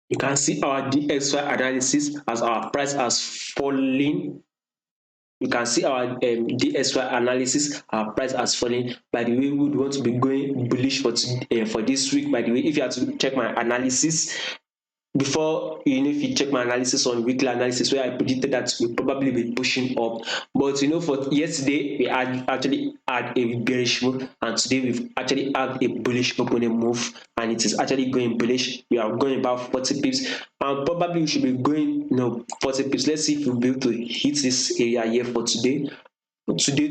You can see our DXY analysis as our price has fallen. You can see our DXY analysis, our price has fallen. By the way, we would want to be going bullish for this week. By the way, if you have to check my analysis, before, if you check my analysis on weekly analysis, where I predicted that we'll probably be pushing up, but for yesterday we actually had a bearish move, and today we've actually had a bullish opening move, and it is actually going bullish. We are going about 40 pips, and probably we should be going 40 pips. Let's see if we'll be able to hit this area here for today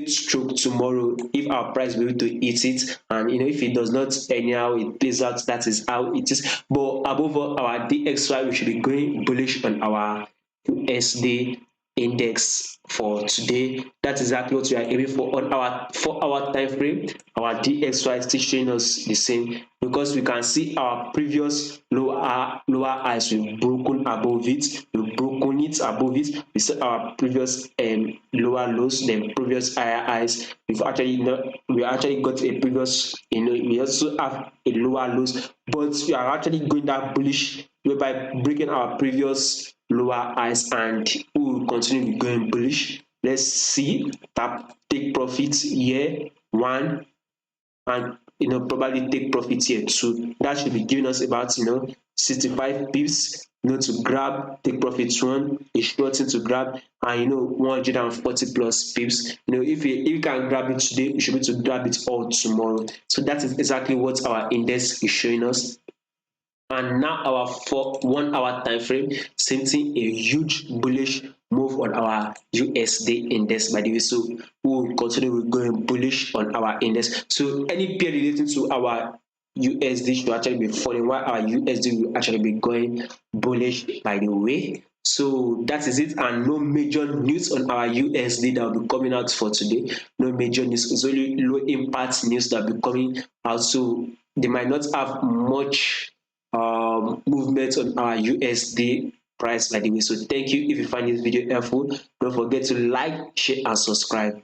stroke tomorrow, if our price will be able to hit it, and if it does not anyhow it plays out, that is how it is. But above all, our DXY, we should be going bullish on our USD index for today. That's exactly what we are aiming for. On our 4-hour time frame, our DXY is still showing us the same, because we can see our previous lower highs, we've broken above it, we've broken it above it. We saw our previous lower lows, then previous higher highs. We actually got a previous, we also have a lower lows, but we are actually going that bullish, whereby breaking our previous lower highs, and we will continue going bullish. Let's see, take profits here, one, and probably take profit here too. That should be giving us about 65 pips, to grab, take profits one, a short thing to grab, and 140 plus pips. If you can grab it today, you should be able to grab it all tomorrow. So that is exactly what our index is showing us. And now our 1 hour time frame, same thing, a huge bullish move on our USD index, by the way. So we will continue with going bullish on our index. So any pair relating to our USD should actually be falling, while our USD will actually be going bullish, by the way. So that is it, and no major news on our USD that will be coming out for today. No major news. It's only low impact news that will be coming out. So they might not have much movement on our USD price, by the way. So thank you. If you find this video helpful, don't forget to like, share, and subscribe.